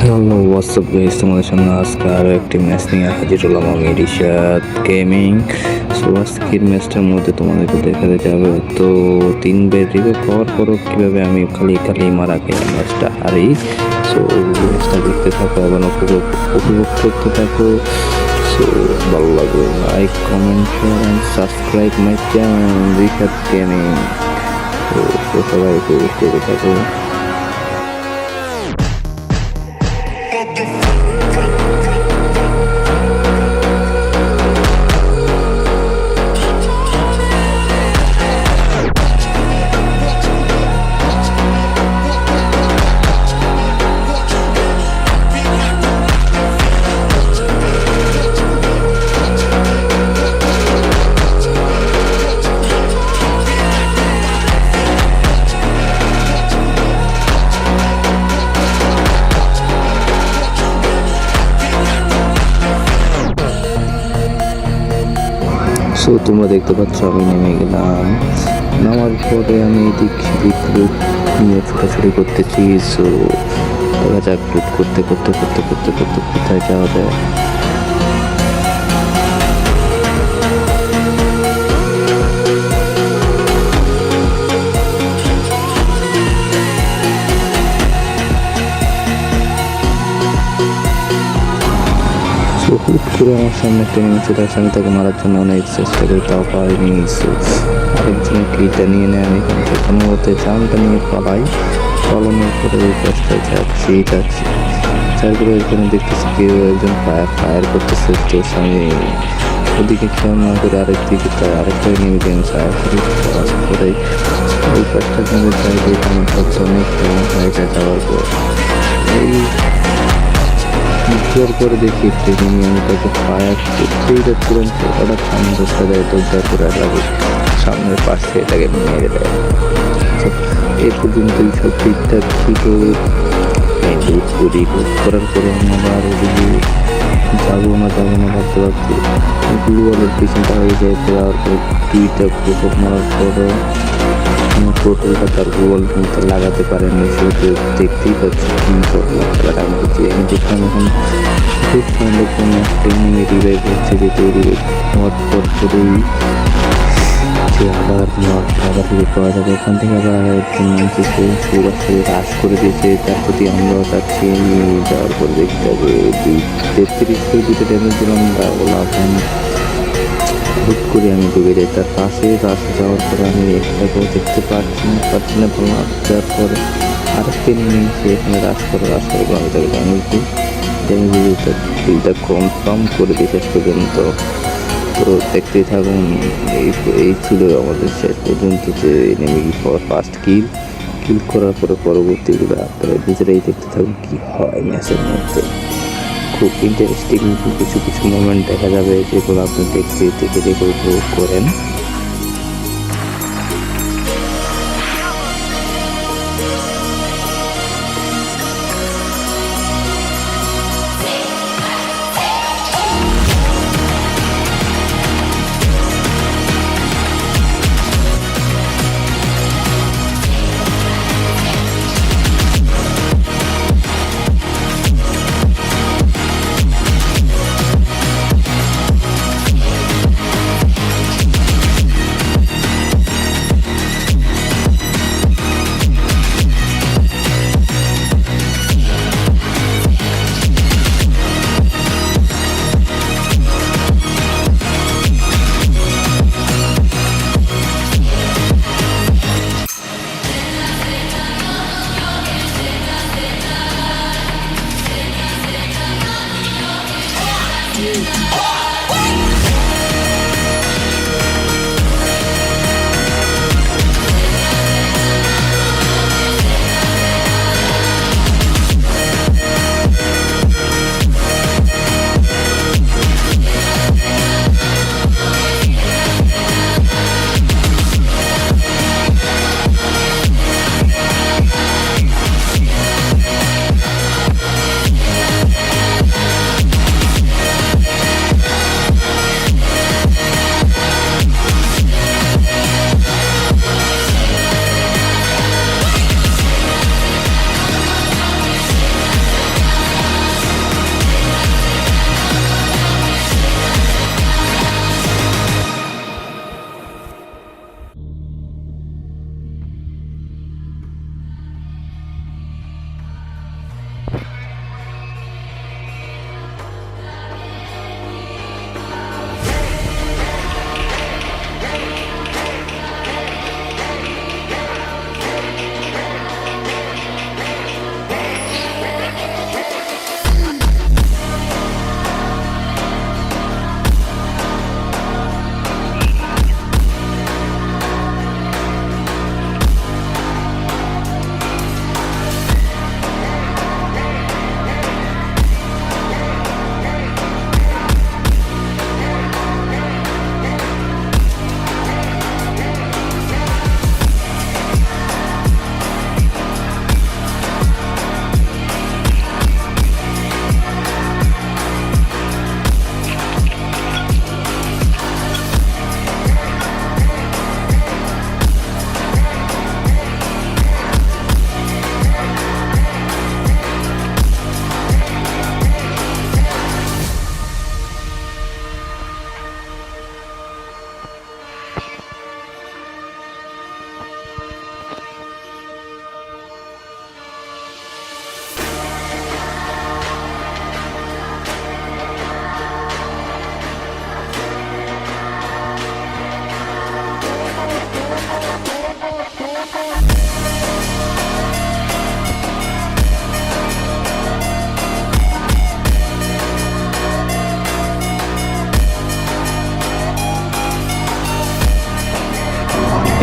Hello WhatsApp guys, তোমাদের সামনে আজকে আরও একটি ম্যাচ নিয়ে হাজির হলাম আমি রিশাদ গেমিং। সো আজকের ম্যাচটার মধ্যে তোমাদেরকে দেখাতে যাবে তো 3 বার রিভাইভ পাওয়ার পরও কীভাবে আমি খালি মারা খেয়ে ম্যাচটা হারি। সো ম্যাচটা দেখতে থাকো এবং উপভোগ করতে থাকো। সো ভালো লাগবে, like comment share and subscribe my channel Rishad gaming. তো সবাই উপভোগ করতে থাকো। সো তোমরা দেখতে পাচ্ছ আমি নেমে গেলাম। নামার পরে আমি এদিক সেদিক লুট নিয়ে ছোটাছুটি করতেছি। সো দেখা যাক লুট করতে করতে করতে করতে করতে কোথায় যাওয়া যায়। হুট করে আমার সামনে একটা নেমে চলে আসে, আমি তাকে মারার জন্য অনেক চেষ্টা করি, তাও পারিনি। আরেকজনের কিলটা নিয়ে নেয়, আমি এখান থেকে কোনো মতে জানটা নিয়ে পালানোর পরে ওই পাশটায় যাচ্ছি তারপরে এখানে দেখতেছি কেউ একজন ফায়ার করতেছে। তো আমি ওদিকে খেয়াল না করে আরেক দিকে আরেকটা নেমে গেম ফায়ার করে ওই পাশটা কিন্তু যাই আমার কাছে অনেক হয়ে যায়। যাওয়ার পর এই জোর করে দেখি ট্রেনিং আমি তাকে ফায়ার করতেই যাচ্ছিলাম, হঠাৎ সামনে দোষটা দেয় দরজা করে লাগে সামনের পাশ থেকে তাকে মেরে দেয়। এই পর্যন্তই সব ঠিকঠাক ছিল। লুট করার পরে আমি আবার ওদিকে যাবো না ভাবতে ভাবছি গ্লুওয়ালের পিছনটা হয়ে যায়। যাওয়ার পর 2টা প্রকোপ মারার পরও টোটালটা তার গ্লুওয়াল কিন্তু লাগাতে পারেনি। সেহেতু দেখতেই পাচ্ছি কি খেলাটা আমি করছি। আমি দেখলাম এখন খুব সুন্দর কোনো একটা এনিমি রিভাইভ হচ্ছে, যেহেতু রিভাইভ হওয়ার পরেই যে আবার রিভাইভ পাওয়া যাবে। ওখান থেকে আবার একজন মানুষের সুরাজ থেকে রাশ করে দিয়েছে, তার প্রতি আমরাও যাচ্ছি। যাওয়ার পর দেখতে হবে 33 করে 2টা ড্যামেজ দিলাম ওলা। হুট করে আমি ডুবে যাই তার পাশে যাওয়ার পরে আমি একটাকেও দেখতে পাচ্ছি না বললাম। তারপরে আরেকটা নিয়ে সে এখানে রাশ করে আমি তাকে ড্যামেজ কনফার্ম করে দিই শেষ পর্যন্ত। তো দেখতেই থাকুন। এই ছিল আমাদের শেষ পর্যন্ত যে নেমে ফার্স্ট কিল করার পরে পরবর্তীগুলো আপনারা নিজেরাই দেখতে থাকুন কি হয় ম্যাচের মধ্যে। খুব ইন্টারেস্টিং কিছু মোমেন্ট দেখা যাবে, যেগুলো আপনি দেখতে উপভোগ করেন।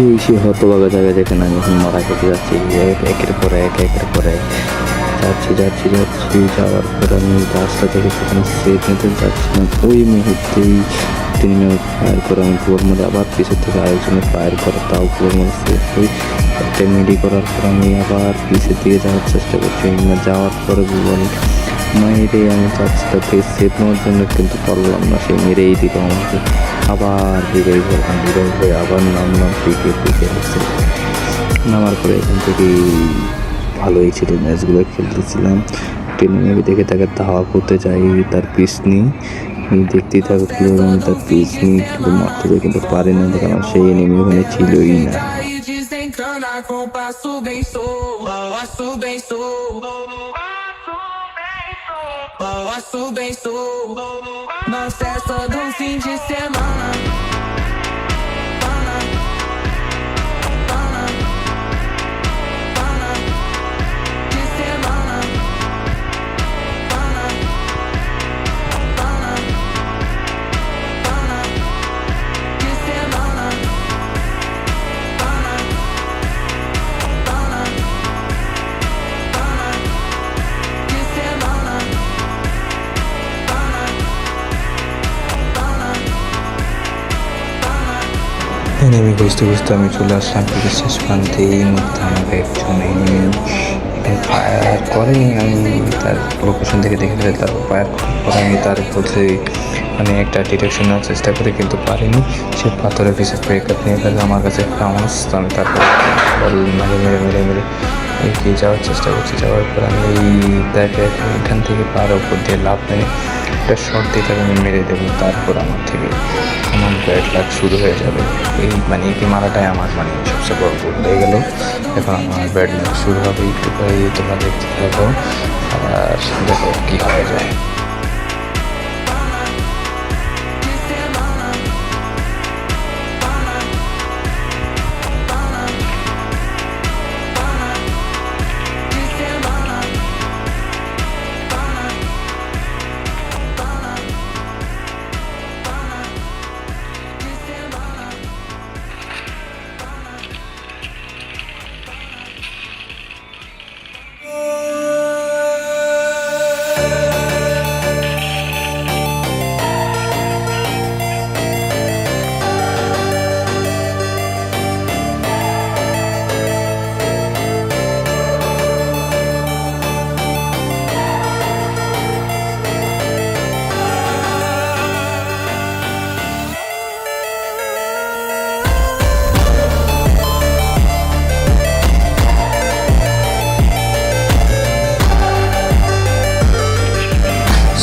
এই সে হতবাগা জায়গা যেখানে আমি এখন মারা খেতে যাচ্ছি, একের পর এক একের পর এক যাচ্ছি যাচ্ছি যাচ্ছি। যাওয়ার পর আমি রাস্তা থেকে সেখানে সেট নিতে যাচ্ছিলাম, ওই মুহূর্তেই 3 মিনিট ফায়ার করে আমি গোল মধ্যে আবার পিছের থেকে আরেকজনের ফায়ার করে, তাও গোল মধ্যে সেট হই। একটা মিডি করার পর আমি আবার পিছের দিকে যাওয়ার চেষ্টা করছি, যাওয়ার পরে গোল মেরে আমি যাচ্ছি তার থেকে সেট নেওয়ার জন্য, কিন্তু পারলাম না, সে মেরেই দিল আমাকে। আবার রিভাইভ হলাম, রিভাইভ হয়ে আবার নামলাম পিকে পিকে নামার পরে এখান থেকে ভালোই ছিল, ম্যাচগুলো খেলতেছিলাম। ট্রেনিং দেখে তাকে ধাওয়া করতে চাই, তার পিস নিই দেখতেই থাকলো এবং তার পিস নিই, কিন্তু মারতে যাই কিন্তু পারে না, কারণ সেই এনিমি ওখানে ছিলই না। Na festa do fim de semana. Enemy বুঝতে বুঝতে আমি চলে আসলাম কিন্তু শেষ প্রান্তে। এই মধ্যে আমাকে একজন এনিমি ফায়ার করে, আমি তার লোকেশন থেকে দেখে ফেলে, তার ফায়ার করার পরে আমি তার বলতে মানে একটা ডিটেকশন নেওয়ার চেষ্টা করি কিন্তু পারিনি। সে পাথরের পিছিয়ে ব্রেকআপ নিয়ে ফেলে আমার কাছে ফাউন্স, তো আমি তারপর মেরে মেরে মেরে মেরে এগিয়ে যাওয়ার চেষ্টা করছি। যাওয়ার পর আমি তাকে এখান থেকে পার ওপর দিয়ে লাভ নেই, একটা শর্ট দিয়ে তাকে আমি মেরে দেবো, তারপর আমার থেকে আমার ব্যাড লাক শুরু হয়ে যাবে। এই মানে একে মারাটাই আমার মানে সবচেয়ে বড় ভুল হয়ে গেল। এখন আমার ব্যাড লাক শুরু হবে, একটু করে তোমরা দেখতে থাকো আর দেখো কী হয়ে যায়।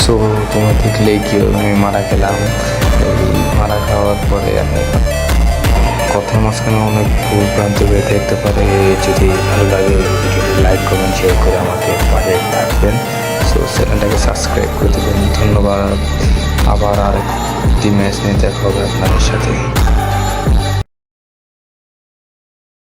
সো তোমরা দেখলেই কি আমি মারা খেলাম। এই মারা খাওয়ার পরে আমি কথার মাঝখানে অনেক ভুল ভ্রান্ত হয়ে থাকতে পারে। যদি ভালো লাগে ভিডিওটি লাইক কমেন্ট শেয়ার করে আমাকে পাশে থাকবেন। সো চ্যানেলটাকে সাবস্ক্রাইব করে দেবেন। ধন্যবাদ। আবার আরেকটি ম্যাচ নিয়ে দেখা হবে আপনাদের সাথে।